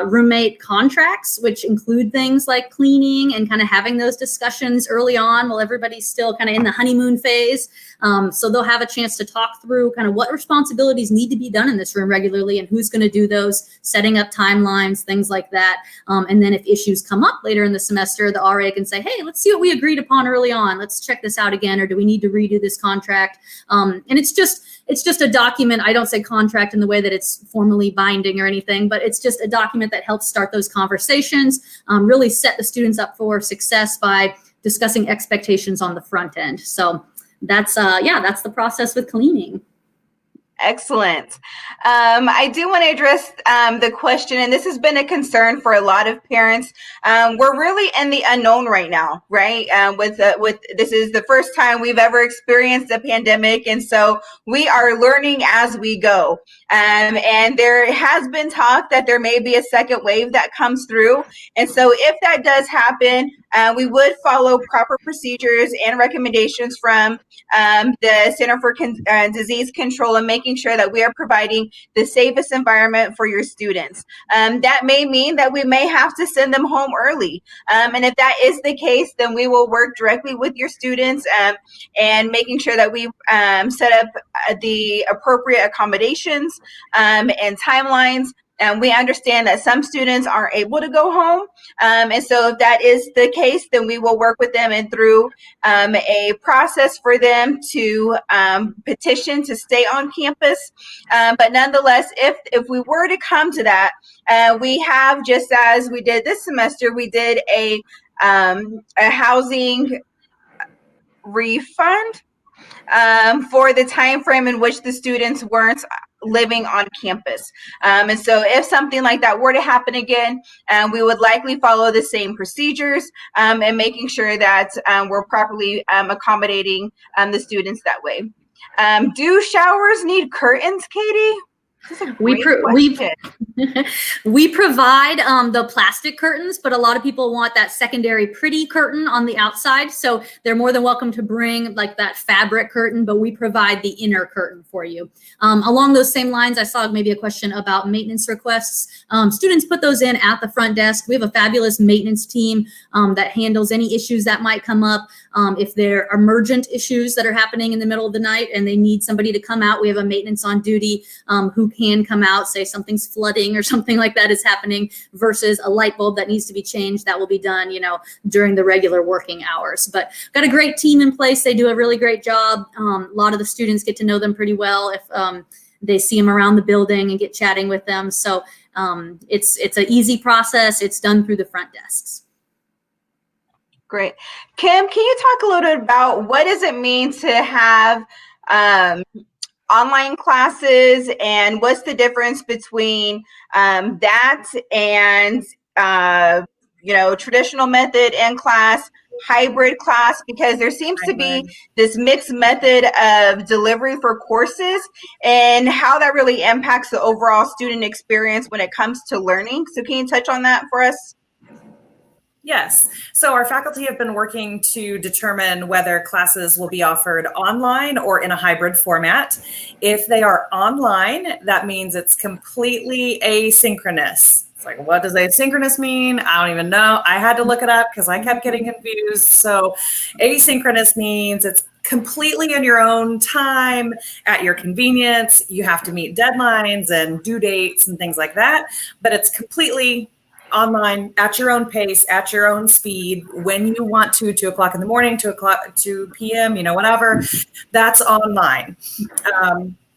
roommate contracts, which include things like cleaning and kind of having those discussions early on while everybody's still kind of in the honeymoon phase. So they'll have a chance to talk through kind of what responsibilities need to be done in this room regularly and who's going to do those, setting up timelines, things like that. And then if issues come up later in the semester, the RA can say, hey, let's see what we agreed upon early on. Let's check this out again, or do we need to redo this contract? And it's just a document. I don't say contract in the way that it's formally binding or anything, but it's just a document that helps start those conversations, really set the students up for success by discussing expectations on the front end. So that's the process with cleaning. Excellent. I do want to address the question, and this has been a concern for a lot of parents. We're really in the unknown right now, right? With this is the first time we've ever experienced a pandemic, and so we are learning as we go. And there has been talk that there may be a second wave that comes through, and so if that does happen, we would follow proper procedures and recommendations from the Center for Disease Control, and making sure that we are providing the safest environment for your students. That may mean that we may have to send them home early. And if that is the case, then we will work directly with your students and making sure that we set up the appropriate accommodations and timelines. We understand that some students aren't able to go home. And so if that is the case, then we will work with them and through a process for them to petition to stay on campus. But nonetheless, if we were to come to that, we have, just as we did this semester, we did a housing refund for the time frame in which the students weren't living on campus. And so if something like that were to happen again, we would likely follow the same procedures and making sure that we're properly accommodating the students that way. Do showers need curtains, Katie? We provide the plastic curtains, but a lot of people want that secondary pretty curtain on the outside. So they're more than welcome to bring like that fabric curtain, but we provide the inner curtain for you. Along those same lines, I saw maybe a question about maintenance requests. Students put those in at the front desk. We have a fabulous maintenance team that handles any issues that might come up. If there are emergent issues that are happening in the middle of the night and they need somebody to come out, we have a maintenance on duty who can come out, say something's flooding or something like that is happening, versus a light bulb that needs to be changed. That will be done, during the regular working hours. But got a great team in place. They do a really great job. A lot of the students get to know them pretty well if they see them around the building and get chatting with them. So it's an easy process. It's done through the front desks. Great. Kim, can you talk a little bit about what does it mean to have online classes, and what's the difference between that and traditional method in class, hybrid class, because there seems to be this mixed method of delivery for courses and how that really impacts the overall student experience when it comes to learning. So can you touch on that for us? Yes. So our faculty have been working to determine whether classes will be offered online or in a hybrid format. If they are online, that means it's completely asynchronous. It's like, what does asynchronous mean? I don't even know. I had to look it up because I kept getting confused. So asynchronous means it's completely in your own time, at your convenience. You have to meet deadlines and due dates and things like that, but it's completely online at your own pace, at your own speed, when you want to, 2 o'clock in the morning, 2 p.m., whatever. That's online.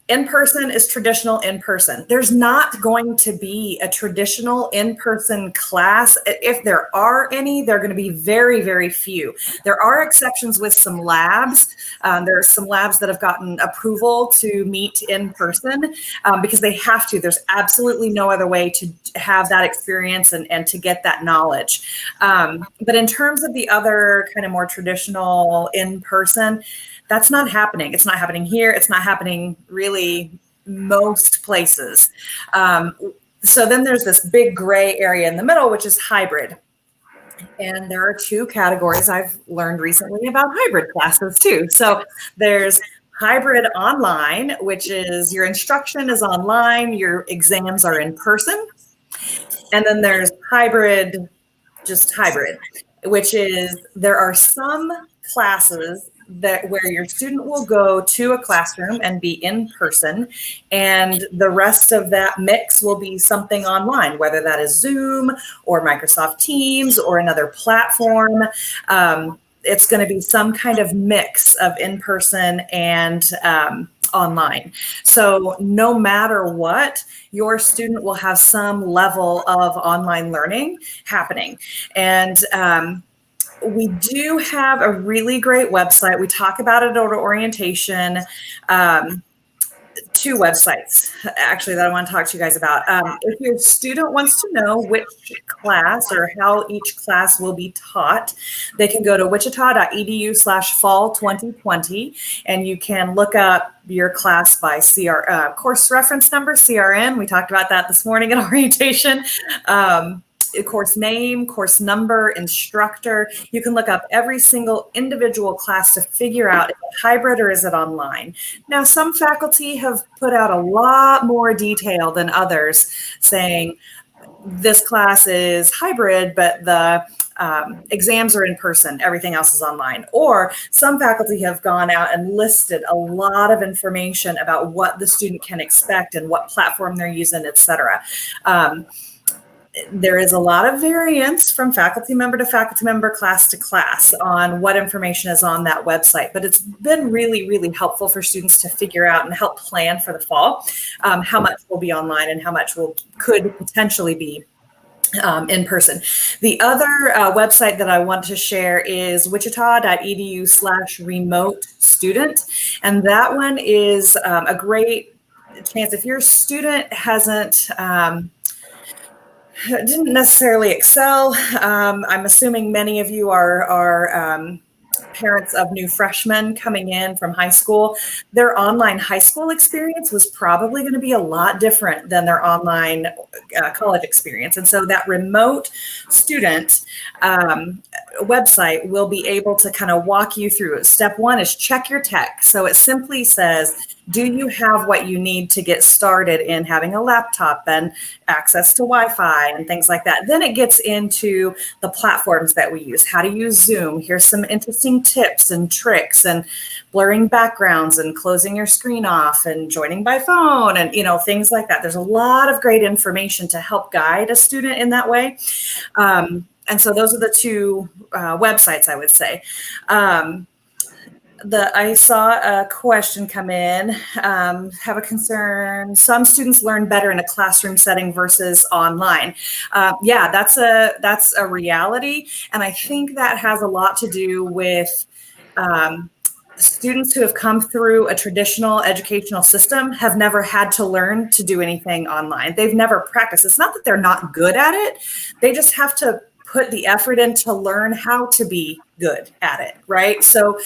In-person is traditional in-person. There's not going to be a traditional in-person class. If there are any, they're going to be very, very few. There are exceptions with some labs. There are some labs that have gotten approval to meet in person because they have to. There's absolutely no other way to have that experience and to get that knowledge. But in terms of the other kind of more traditional in-person, that's not happening. It's not happening here. It's not happening really most places. So then there's this big gray area in the middle, which is hybrid. And there are two categories I've learned recently about hybrid classes too. So there's hybrid online, which is your instruction is online, your exams are in person. And then there's hybrid, just hybrid, which is there are some classes that where your student will go to a classroom and be in person, and the rest of that mix will be something online, whether that is Zoom or Microsoft Teams or another platform. It's going to be some kind of mix of in-person and online. So no matter what, your student will have some level of online learning happening. And we do have a really great website. We talk about it at orientation two websites actually that I want to talk to you guys about. If your student wants to know which class or how each class will be taught, they can go to wichita.edu/fall 2020, and you can look up your class by course reference number, CRN. We talked about that this morning in orientation. Course name, course number, instructor. You can look up every single individual class to figure out if it's hybrid or is it online. Now, some faculty have put out a lot more detail than others, saying this class is hybrid, but the exams are in person, everything else is online. Or some faculty have gone out and listed a lot of information about what the student can expect and what platform they're using, et cetera. There is a lot of variance from faculty member to faculty member, class to class on what information is on that website, but it's been really, really helpful for students to figure out and help plan for the fall, how much will be online and how much could potentially be in person. The other website that I want to share is wichita.edu/remote student. And that one is a great chance if your student didn't necessarily excel. I'm assuming many of you are parents of new freshmen coming in from high school. Their online high school experience was probably going to be a lot different than their online college experience. And so that remote student website will be able to kind of walk you through it. Step one is check your tech. So it simply says, do you have what you need to get started in having a laptop and access to Wi-Fi and things like that? Then it gets into the platforms that we use, how to use Zoom. Here's some interesting tips and tricks and blurring backgrounds and closing your screen off and joining by phone and, things like that. There's a lot of great information to help guide a student in that way. And so those are the two websites I would say. I saw a question come in, have a concern. Some students learn better in a classroom setting versus online. Yeah, that's a reality. And I think that has a lot to do with students who have come through a traditional educational system have never had to learn to do anything online. They've never practiced. It's not that they're not good at it. They just have to put the effort in to learn how to be good at it, right? So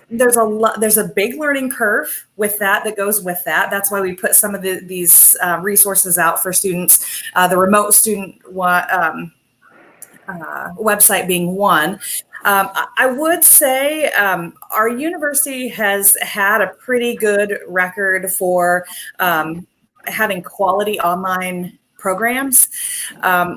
there's a big learning curve with that goes with that. That's why we put some of these resources out for students. The remote student website being one. I would say our university has had a pretty good record for having quality online programs.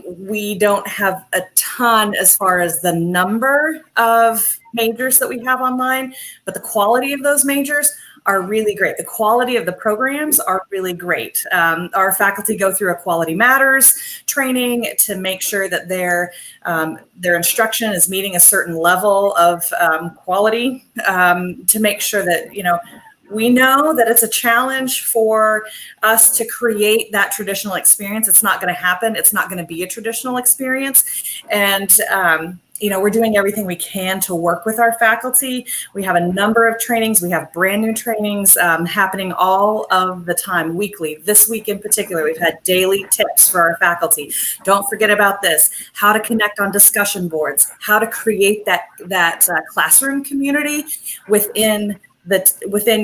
We don't have a ton as far as the number of majors that we have online, but the quality of those majors are really great. The quality of the programs are really great. Our faculty go through a Quality Matters training to make sure that their instruction is meeting a certain level of quality, to make sure that, we know that it's a challenge for us to create that traditional experience. It's not going to happen. It's not going to be a traditional experience. And, we're doing everything we can to work with our faculty. We have a number of trainings. We have brand new trainings happening all of the time, weekly. This week in particular, we've had daily tips for our faculty. Don't forget about this, how to connect on discussion boards, how to create that classroom community within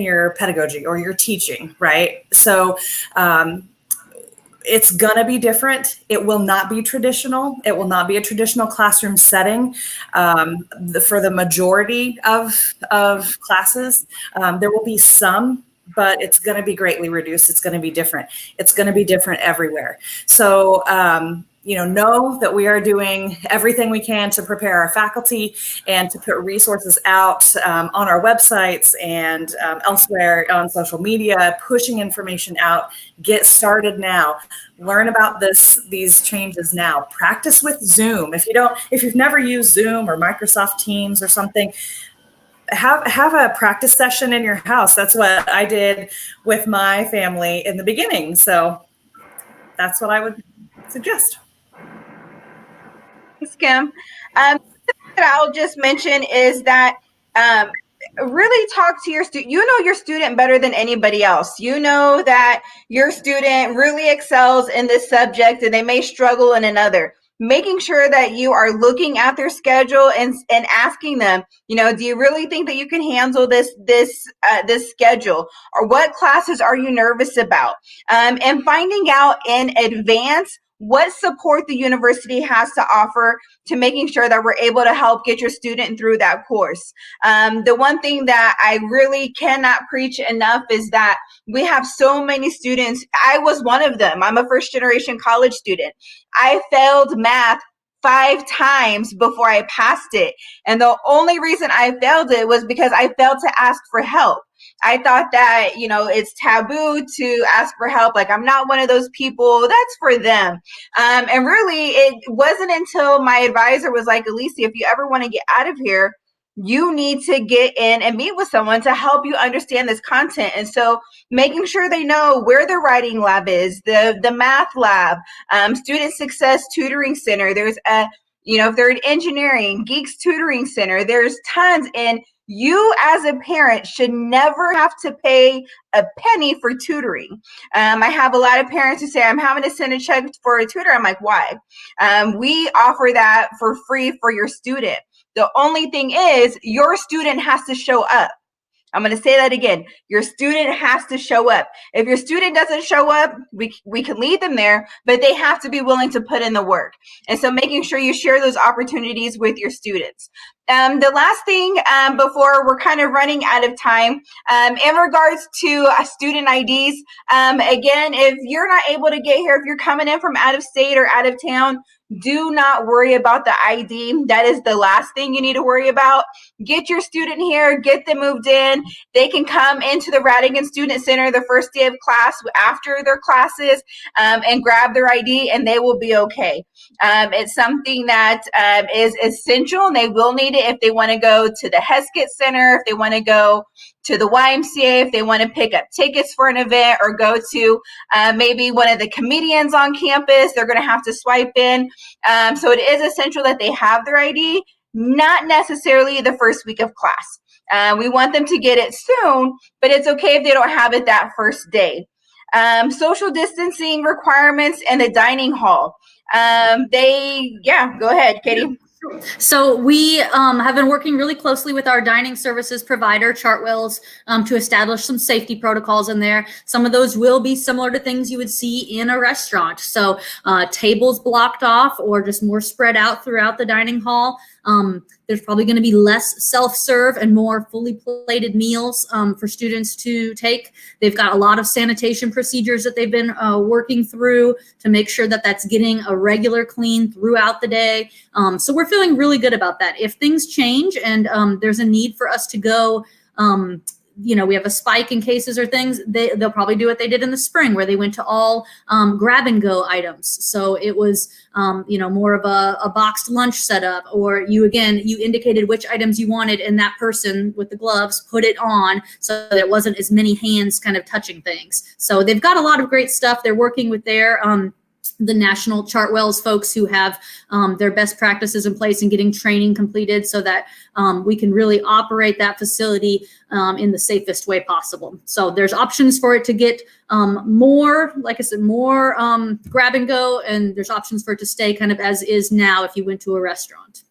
your pedagogy or your teaching, right? So it's going to be different. It will not be traditional. It will not be a traditional classroom setting for the majority of classes. There will be some, but it's going to be greatly reduced. It's going to be different. It's going to be different everywhere. So, know that we are doing everything we can to prepare our faculty and to put resources out on our websites and elsewhere on social media, pushing information out. Get started now. Learn about these changes now. Practice with Zoom. If you've never used Zoom or Microsoft Teams or something, have a practice session in your house. That's what I did with my family in the beginning. So that's what I would suggest. Thanks, Kim. That I'll just mention is that really talk to your student. You know your student better than anybody else. You know that your student really excels in this subject and they may struggle in another. Making sure that you are looking at their schedule and asking them, do you really think that you can handle this schedule, or what classes are you nervous about? And finding out in advance what support the university has to offer to making sure that we're able to help get your student through that course. The one thing that I really cannot preach enough is that we have so many students. I was one of them. I'm a first generation college student. I failed math 5 times before I passed it. And the only reason I failed it was because I failed to ask for help. I thought that, it's taboo to ask for help. Like, I'm not one of those people. That's for them. And really, it wasn't until my advisor was like, Alicia, if you ever want to get out of here, you need to get in and meet with someone to help you understand this content. And so making sure they know where the writing lab is, the math lab, student success tutoring center. There's if they're in engineering, Geeks Tutoring Center, there's tons. And you as a parent should never have to pay a penny for tutoring. I have a lot of parents who say, I'm having to send a check for a tutor. I'm like, why? We offer that for free for your student. The only thing is your student has to show up. I'm going to say that again. Your student has to show up. If your student doesn't show up, we can lead them there, but they have to be willing to put in the work. And so making sure you share those opportunities with your students. The last thing before we're kind of running out of time, in regards to student IDs, again, if you're not able to get here, if you're coming in from out of state or out of town, do not worry about the ID. That is the last thing you need to worry about. Get your student here, get them moved in. They can come into the Radigan Student Center the first day of class after their classes and grab their ID, and they will be okay. It's something that is essential, and they will need it if they want to go to the Heskett Center, if they want to go to the YMCA, if they want to pick up tickets for an event, or go to maybe one of the comedians on campus. They're going to have to swipe in. So it is essential that they have their ID, not necessarily the first week of class. We want them to get it soon, but it's okay if they don't have it that first day. Social distancing requirements in the dining hall. Go ahead, Katie. So we have been working really closely with our dining services provider, Chartwells, to establish some safety protocols in there. Some of those will be similar to things you would see in a restaurant. So tables blocked off or just more spread out throughout the dining hall. There's probably going to be less self-serve and more fully plated meals for students to take. They've got a lot of sanitation procedures that they've been working through to make sure that that's getting a regular clean throughout the day. So we're feeling really good about that. If things change and there's a need for us to go, we have a spike in cases or things, they'll probably do what they did in the spring, where they went to all grab and go items. So it was, more of a boxed lunch setup, or you indicated which items you wanted, and that person with the gloves put it on so that it wasn't as many hands kind of touching things. So they've got a lot of great stuff. They're working with their the national Chartwells folks who have their best practices in place and getting training completed so that we can really operate that facility in the safest way possible. So there's options for it to get more, like I said, more grab and go, and there's options for it to stay kind of as is now if you went to a restaurant.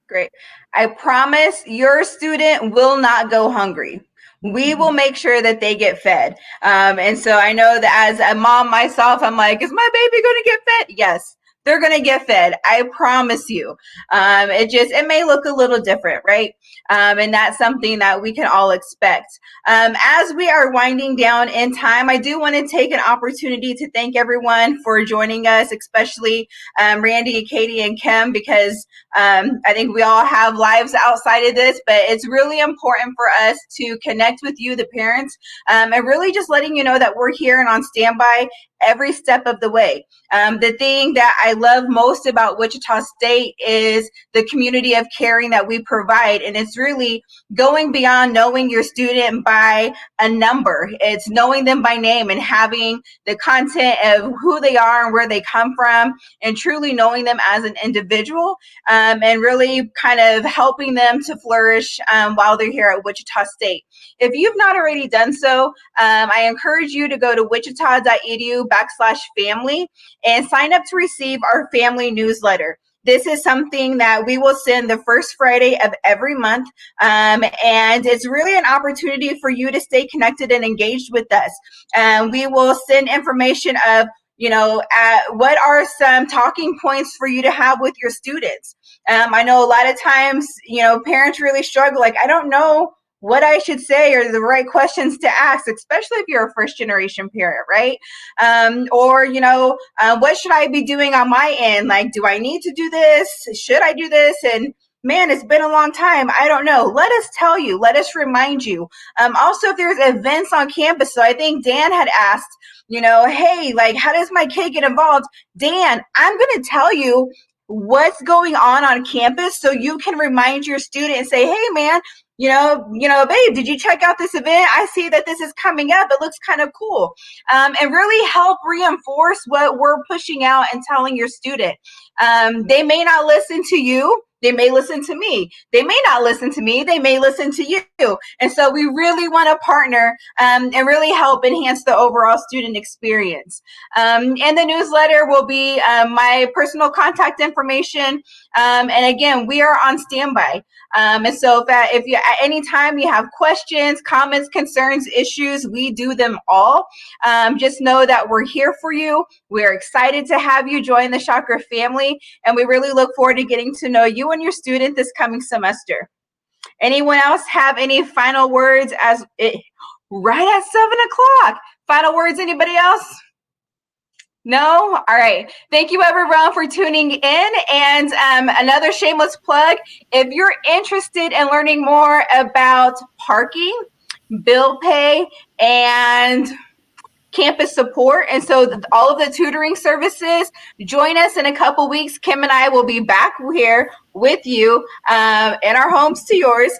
Great. I promise your student will not go hungry. We will make sure that they get fed. And so I know that as a mom myself, I'm like, is my baby going to get fed? Yes, they're going to get fed. I promise you. It may look a little different, right? And that's something that we can all expect. As we are winding down in time, I do want to take an opportunity to thank everyone for joining us, especially Randy, Katie, and Kim, because I think we all have lives outside of this, but it's really important for us to connect with you, the parents, and really just letting you know that we're here and on standby every step of the way. The thing that I love most about Wichita State is the community of caring that we provide. And it's really going beyond knowing your student by a number. It's knowing them by name and having the content of who they are and where they come from, and truly knowing them as an individual, and really kind of helping them to flourish while they're here at Wichita State. If you've not already done so, I encourage you to go to wichita.edu/family and sign up to receive our family newsletter. This is something that we will send the first Friday of every month, and it's really an opportunity for you to stay connected and engaged with us. We will send information of, what are some talking points for you to have with your students. I know a lot of times, parents really struggle, like, I don't know what I should say or the right questions to ask, especially if you're a first generation parent, right? Or, what should I be doing on my end? Like, do I need to do this? Should I do this? And man, it's been a long time. I don't know. Let us tell you. Let us remind you. Also, if there's events on campus, so I think Dan had asked, hey, like, how does my kid get involved? Dan, I'm going to tell you what's going on campus so you can remind your student and say, hey, man, babe, did you check out this event? I see that this is coming up. It looks kind of cool. And really help reinforce what we're pushing out and telling your student. They may not listen to you. They may listen to me. They may not listen to me. They may listen to you. And so we really want to partner and really help enhance the overall student experience. And the newsletter will be my personal contact information. And again, we are on standby. And so if you at any time you have questions, comments, concerns, issues, we do them all. Just know that we're here for you. We're excited to have you join the Chakra family, and we really look forward to getting to know you and your student this coming semester. Anyone else have any final words right at 7:00? Final words, anybody else? No? All right. Thank you, everyone, for tuning in. And another shameless plug, if you're interested in learning more about parking, bill pay, and campus support, and so all of the tutoring services, join us in a couple weeks. Kim and I will be back here with you in our homes to yours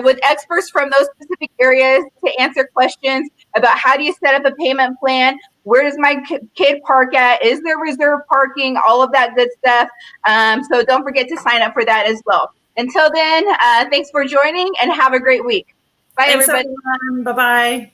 with experts from those specific areas to answer questions about how do you set up a payment plan, where does my kid park at, is there reserve parking, all of that good stuff. So don't forget to sign up for that as well. Until then, thanks for joining and have a great week. Bye, Thanks, everybody. everyone. Bye-bye.